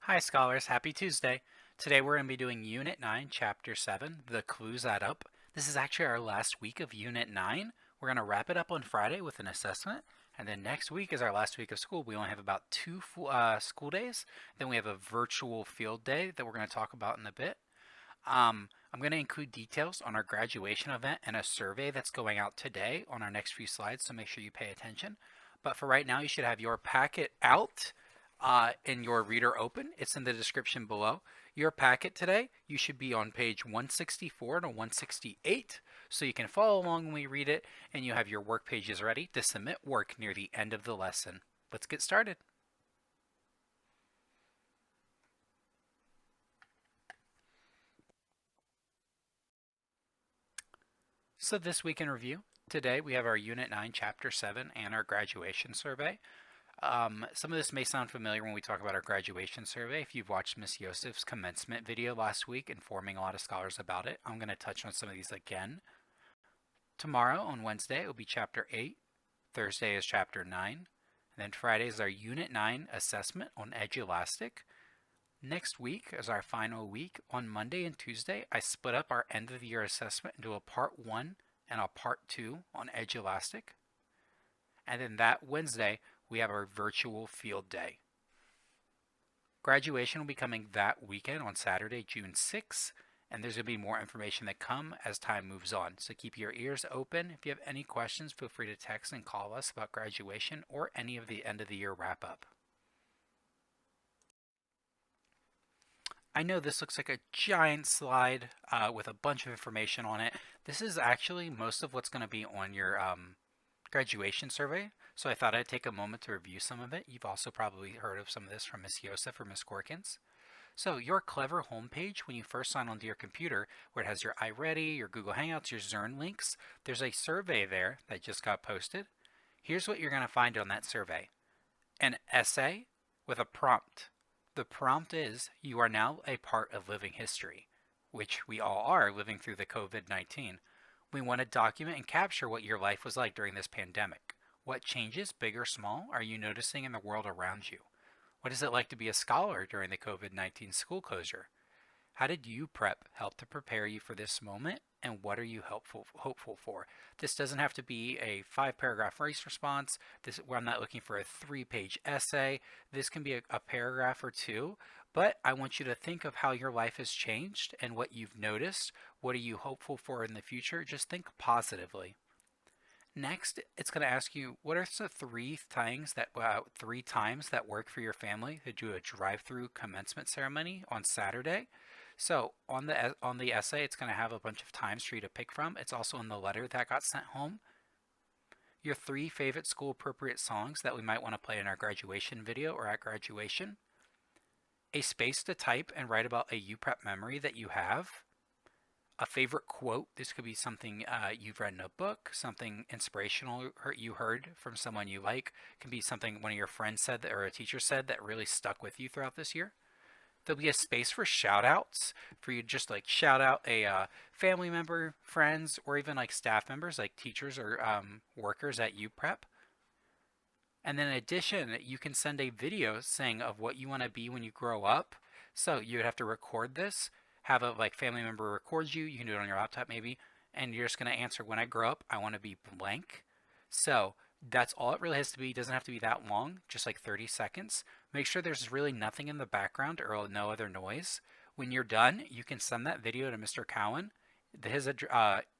Hi scholars, happy Tuesday. Today we're going to be doing Unit 9, Chapter 7, The Clues Add Up. This is actually our last week of Unit 9. We're going to wrap it up on Friday with an assessment, and then next week is our last week of school. We only have about two school days. Then we have a virtual field day that we're going to talk about in a bit. I'm going to include details on our graduation event and a survey that's going out today on our next few slides, so make sure you pay attention. But for right now, you should have your packet out and your reader open. It's in the description below. Your packet today, you should be on page 164 to 168, so you can follow along when we read it, and you have your work pages ready to submit work near the end of the lesson. Let's get started. So this week in review, today we have our Unit 9, Chapter 7, and our graduation survey. Some of this may sound familiar when we talk about our graduation survey. If you've watched Miss Yosef's commencement video last week informing a lot of scholars about it, I'm going to touch on some of these again. Tomorrow, on Wednesday, it will be Chapter 8. Thursday is Chapter 9. And then Friday is our Unit 9 assessment on Edulastic. Next week is our final week. On Monday and Tuesday, I split up our end of the year assessment into a Part 1 and a Part 2 on Edulastic. And then that Wednesday, we have our virtual field day. Graduation will be coming that weekend on Saturday, June 6th, and there's going to be more information that come as time moves on. So keep your ears open. If you have any questions, feel free to text and call us about graduation or any of the end of the year wrap up. I know this looks like a giant slide with a bunch of information on it. This is actually most of what's going to be on your graduation survey, so I thought I'd take a moment to review some of it. You've also probably heard of some of this from Miss Yosef or Miss Corkins. So your Clever homepage, when you first sign onto your computer, where it has your iReady, your Google Hangouts, your Zern links, there's a survey there that just got posted. Here's what you're going to find on that survey. An essay with a prompt. The prompt is, you are now a part of living history, which we all are living through the COVID-19. We want to document and capture what your life was like during this pandemic. What changes, big or small, are you noticing in the world around you? What is it like to be a scholar during the COVID-19 school closure? How did you prep help to prepare you for this moment? And what are you hopeful for? This doesn't have to be a 5-paragraph race response. I'm not looking for a 3-page essay. This can be a paragraph or two, but I want you to think of how your life has changed and what you've noticed. What are you hopeful for in the future? Just think positively. Next, it's going to ask you, what are the three times that work for your family to do a drive-through commencement ceremony on Saturday? So on the essay, it's going to have a bunch of times for you to pick from. It's also in the letter that got sent home. Your 3 favorite school appropriate songs that we might want to play in our graduation video or at graduation. A space to type and write about a UPrep memory that you have. A favorite quote. This could be something you've read in a book, something inspirational you heard from someone you like. It can be something one of your friends said or a teacher said that really stuck with you throughout this year. There'll be a space for shout outs for you to just like shout out a family member, friends, or even like staff members like teachers or workers at UPrep. And then in addition, you can send a video saying of what you want to be when you grow up. So you would have to record this, have a like family member record you. You can do it on your laptop maybe, and you're just going to answer, when I grow up, I want to be blank. So that's all it really has to be. It doesn't have to be that long, just like 30 seconds. Make sure there's really nothing in the background or no other noise. When you're done, you can send that video to Mr. Cowan. His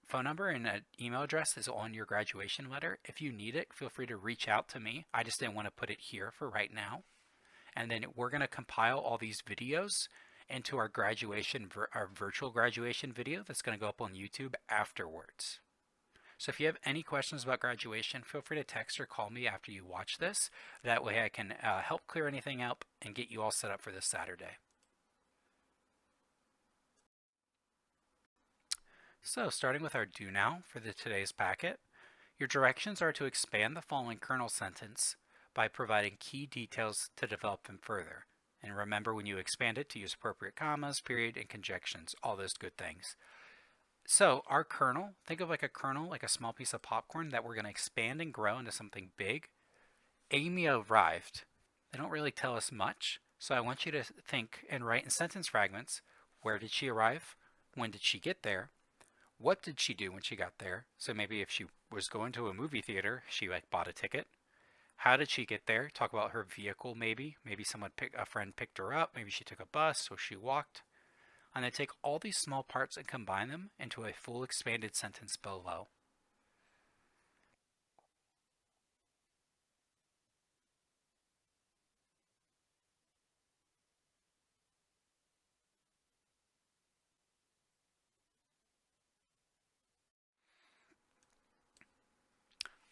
phone number and email address is on your graduation letter. If you need it, feel free to reach out to me. I just didn't want to put it here for right now. And then we're going to compile all these videos into our virtual graduation video that's going to go up on YouTube afterwards. So if you have any questions about graduation, feel free to text or call me after you watch this. That way I can help clear anything up and get you all set up for this Saturday. So starting with our do now for today's packet, your directions are to expand the following kernel sentence by providing key details to develop them further. And remember, when you expand it, to use appropriate commas, period, and conjunctions, all those good things. So our kernel, think of like a kernel, like a small piece of popcorn that we're going to expand and grow into something big. Amy arrived. They don't really tell us much, So I want you to think and write in sentence fragments: where did she arrive? When did she get there? What did she do when she got there? So maybe if she was going to a movie theater, she like bought a ticket. How did she get there? Talk about her vehicle maybe. Maybe a friend picked her up, maybe she took a bus or she walked. And then take all these small parts and combine them into a full expanded sentence below.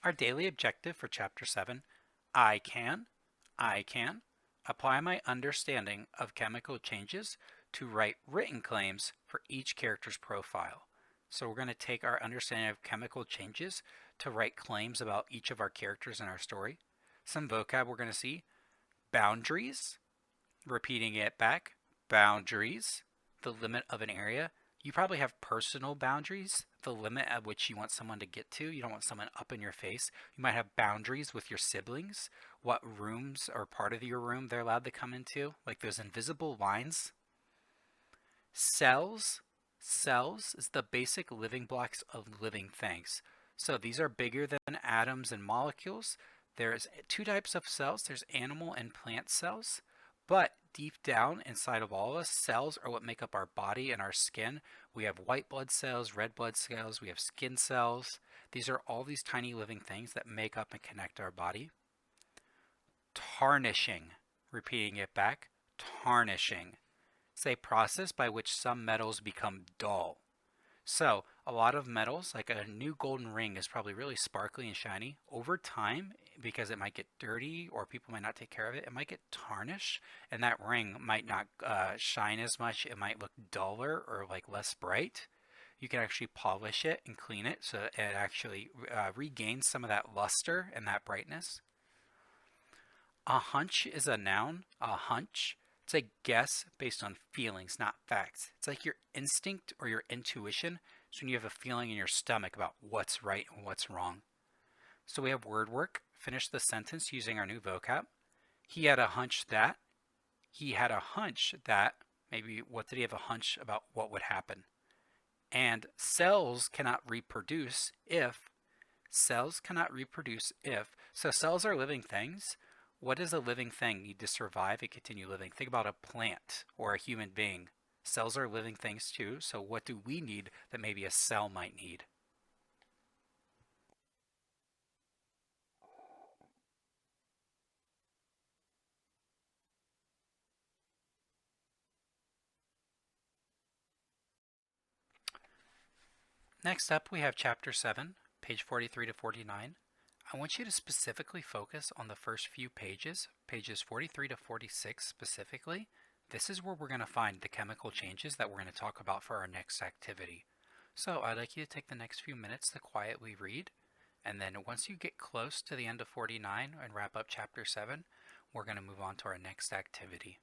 Our daily objective for Chapter 7: I can, I can apply my understanding of chemical changes to write written claims for each character's profile. So we're going to take our understanding of chemical changes to write claims about each of our characters in our story. Some vocab we're going to see: boundaries, repeating it back, boundaries, the limit of an area. You probably have personal boundaries, the limit at which you want someone to get to. You don't want someone up in your face. You might have boundaries with your siblings, what rooms or part of your room they're allowed to come into, like those invisible lines. Cells, cells is the basic living blocks of living things. So these are bigger than atoms and molecules. There's two types of cells. There's animal and plant cells. But deep down inside of all of us, cells are what make up our body and our skin. We have white blood cells, red blood cells, we have skin cells. These are all these tiny living things that make up and connect our body. Tarnishing, repeating it back, tarnishing. It's a process by which some metals become dull. So, a lot of metals, like a new golden ring, is probably really sparkly and shiny. Over time, because it might get dirty or people might not take care of it, it might get tarnished, and that ring might not shine as much. It might look duller or like less bright. You can actually polish it and clean it so it actually regains some of that luster and that brightness. A hunch is a noun. A hunch. It's a guess based on feelings, not facts. It's like your instinct or your intuition. It's when you have a feeling in your stomach about what's right and what's wrong. So we have word work. Finish the sentence using our new vocab. He had a hunch that. He had a hunch that. Maybe what did he have a hunch about what would happen? And cells cannot reproduce if. Cells cannot reproduce if. So cells are living things. What does a living thing need to survive and continue living? Think about a plant or a human being. Cells are living things too. So what do we need that maybe a cell might need? Next up, we have Chapter 7, page 43 to 49. I want you to specifically focus on the first few pages, pages 43 to 46 specifically. This is where we're going to find the chemical changes that we're going to talk about for our next activity. So I'd like you to take the next few minutes to quietly read, and then once you get close to the end of 49 and wrap up Chapter 7, we're going to move on to our next activity.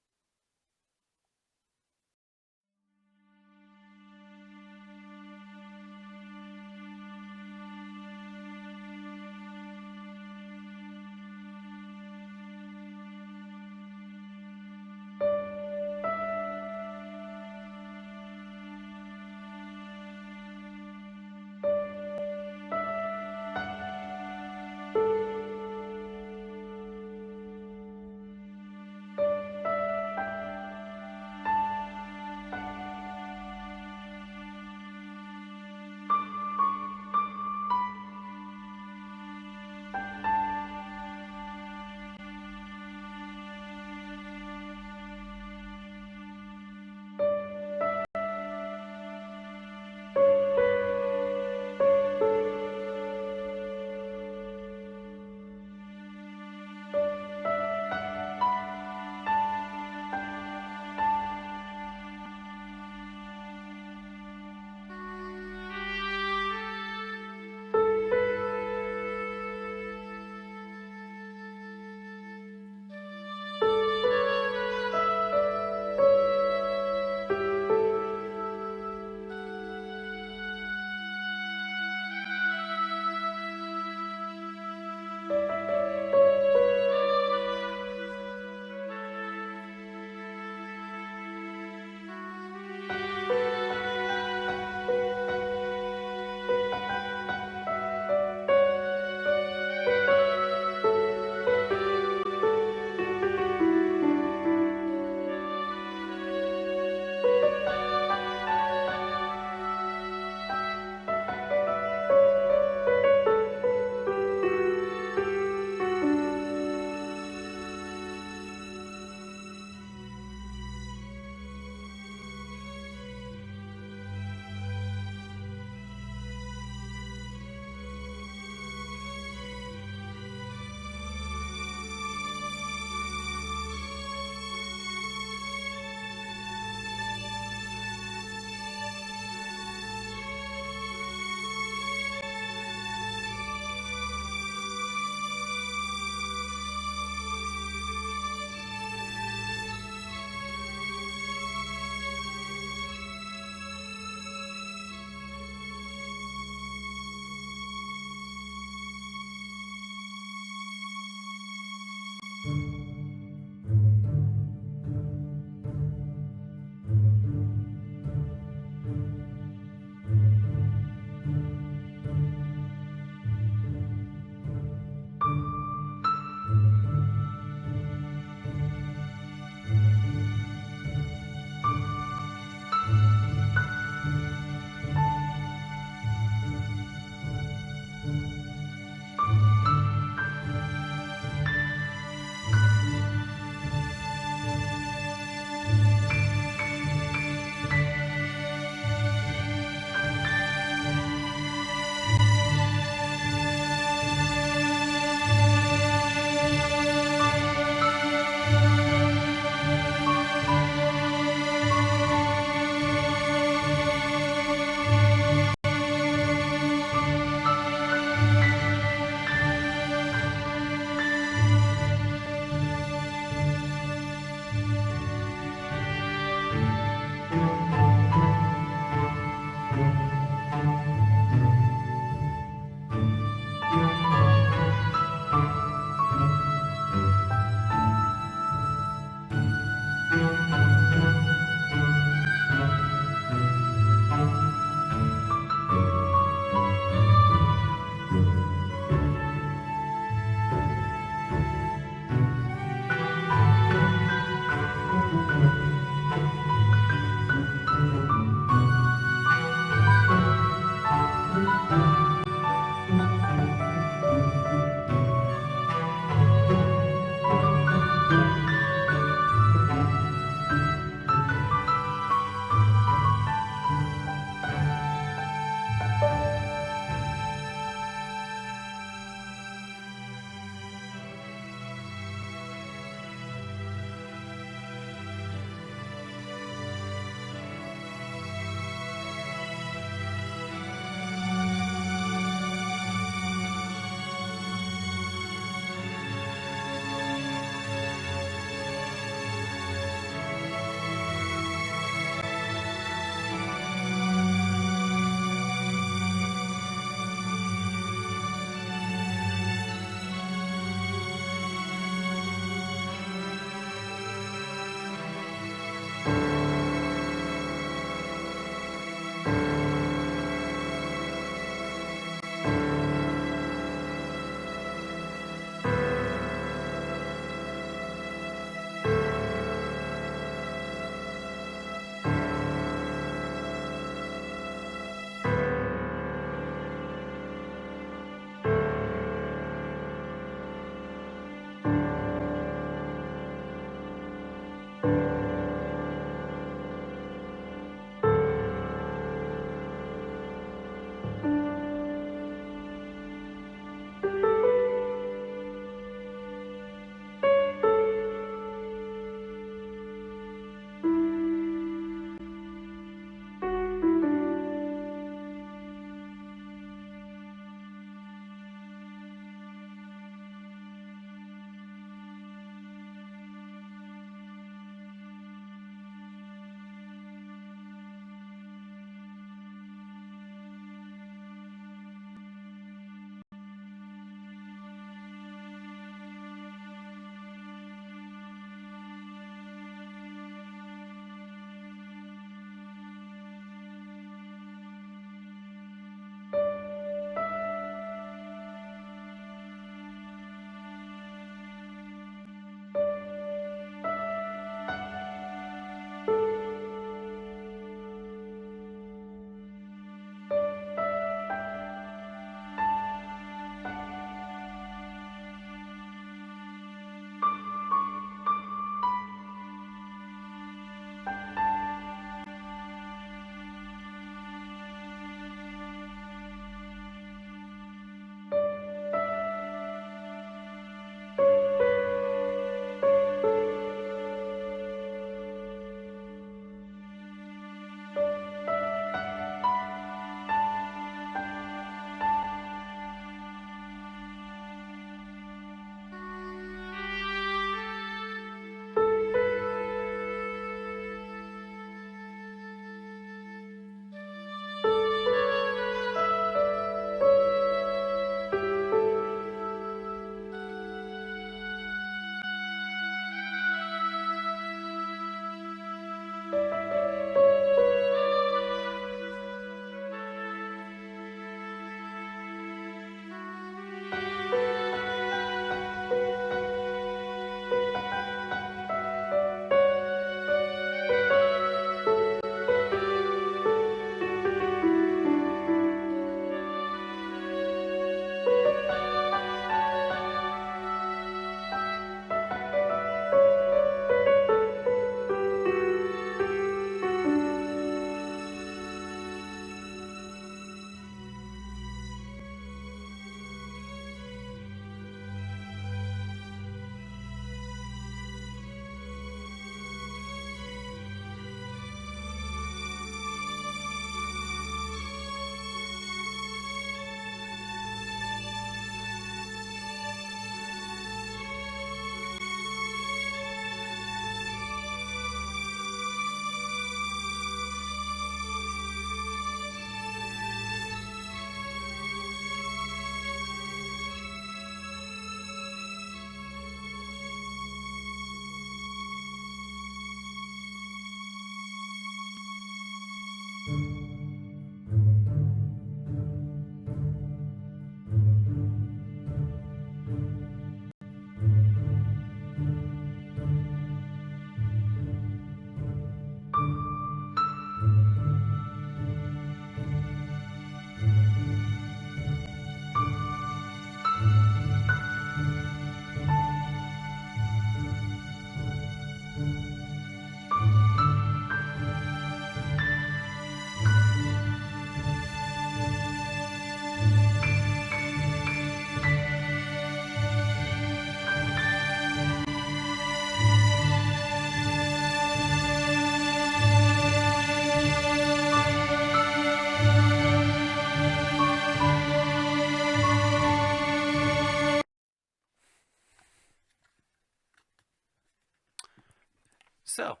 So,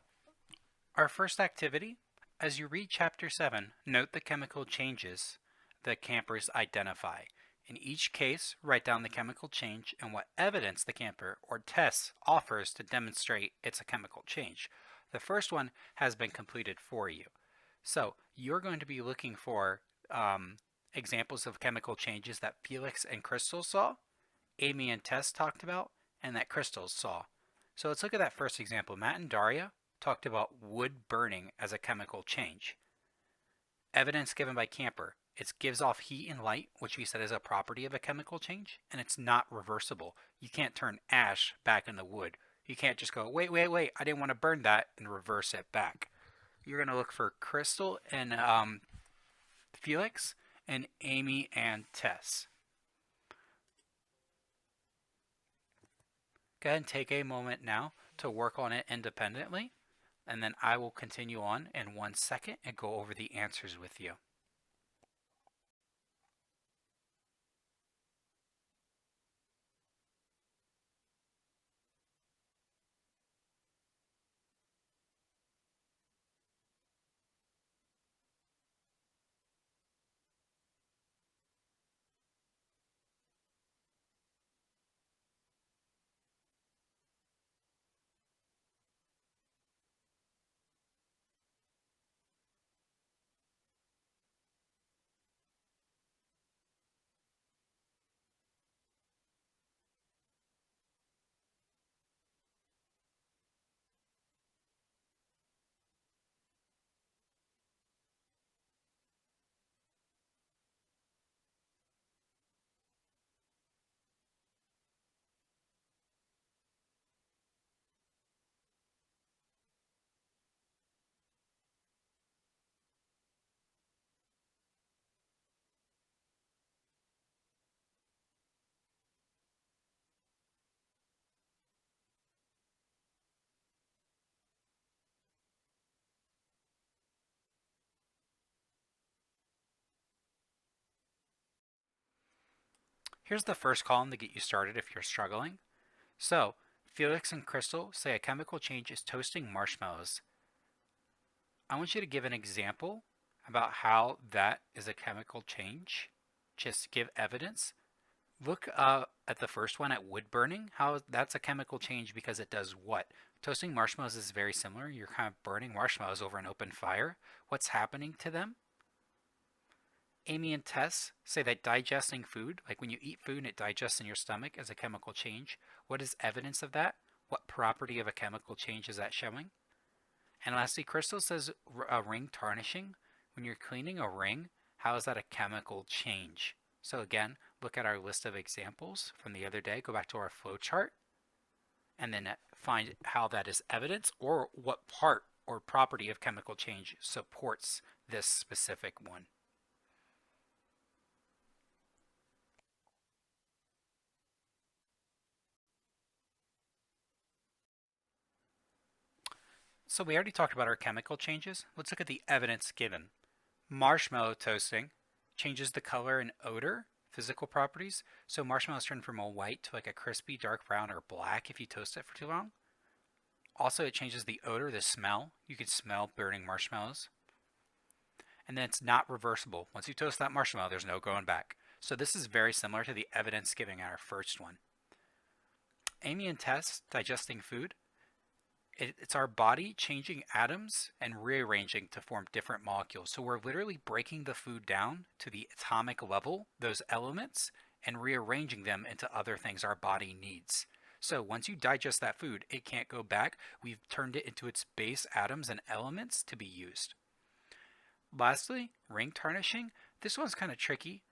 our first activity, as you read Chapter 7, note the chemical changes the campers identify. In each case, write down the chemical change and what evidence the camper or test offers to demonstrate it's a chemical change. The first one has been completed for you. So you're going to be looking for examples of chemical changes that Felix and Crystal saw, Amy and Tess talked about, and that Crystal saw. So let's look at that first example. Matt and Daria talked about wood burning as a chemical change. Evidence given by Camper. It gives off heat and light, which we said is a property of a chemical change, and it's not reversible. You can't turn ash back into wood. You can't just go, wait, I didn't want to burn that, and reverse it back. You're going to look for Crystal and Felix, and Amy and Tess. Go ahead and take a moment now to work on it independently, and then I will continue on in 1 second and go over the answers with you. Here's the first column to get you started if you're struggling. So, Felix and Crystal say a chemical change is toasting marshmallows. I want you to give an example about how that is a chemical change. Just give evidence. Look at the first one at wood burning, how that's a chemical change because it does what? Toasting marshmallows is very similar. You're kind of burning marshmallows over an open fire. What's happening to them? Amy and Tess say that digesting food, like when you eat food and it digests in your stomach, is a chemical change. What is evidence of that? What property of a chemical change is that showing? And lastly, Crystal says ring tarnishing. When you're cleaning a ring, how is that a chemical change? So again, look at our list of examples from the other day. Go back to our flow chart and then find how that is evidence or what part or property of chemical change supports this specific one. So we already talked about our chemical changes. Let's look at the evidence given. Marshmallow toasting changes the color and odor, physical properties. So marshmallows turn from a white to like a crispy dark brown or black if you toast it for too long. Also, it changes the odor, the smell. You can smell burning marshmallows. And then it's not reversible. Once you toast that marshmallow, there's no going back. So this is very similar to the evidence given in our first one. Amy and Tess digesting food. It's our body changing atoms and rearranging to form different molecules. So we're literally breaking the food down to the atomic level, those elements, and rearranging them into other things our body needs. So once you digest that food, it can't go back. We've turned it into its base atoms and elements to be used. Lastly, ring tarnishing. This one's kind of tricky.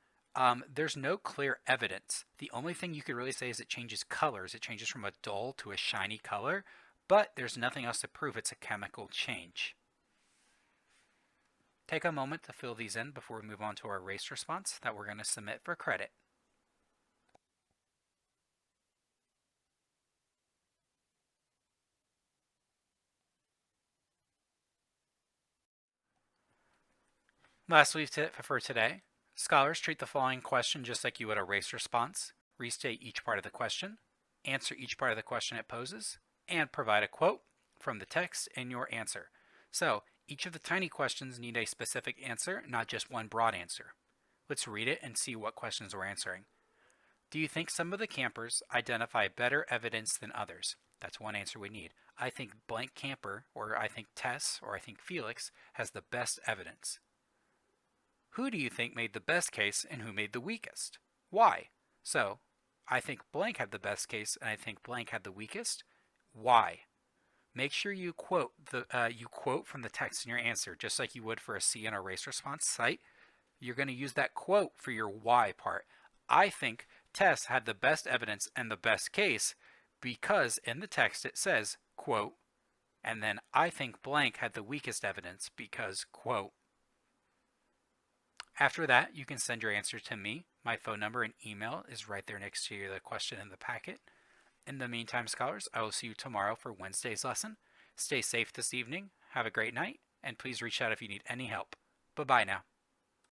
There's no clear evidence. The only thing you could really say is it changes colors. It changes from a dull to a shiny color, but there's nothing else to prove it's a chemical change. Take a moment to fill these in before we move on to our race response that we're going to submit for credit. Lastly for today, scholars treat the following question just like you would a race response. Restate each part of the question, answer each part of the question it poses, and provide a quote. from the text in your answer. So, each of the tiny questions need a specific answer, not just one broad answer. Let's read it and see what questions we're answering. Do you think some of the campers identify better evidence than others? That's one answer we need. I think blank camper, or I think Tess, or I think Felix has the best evidence. Who do you think made the best case and who made the weakest? Why? So, I think blank had the best case and I think blank had the weakest. Why? Make sure you quote from the text in your answer, just like you would for a C in a race response site. You're going to use that quote for your why part. I think Tess had the best evidence and the best case because in the text it says, quote, and then I think blank had the weakest evidence because, quote. After that, you can send your answer to me. My phone number and email is right there next to the question in the packet. In the meantime, scholars, I will see you tomorrow for Wednesday's lesson. Stay safe this evening, have a great night, and please reach out if you need any help. Bye-bye now.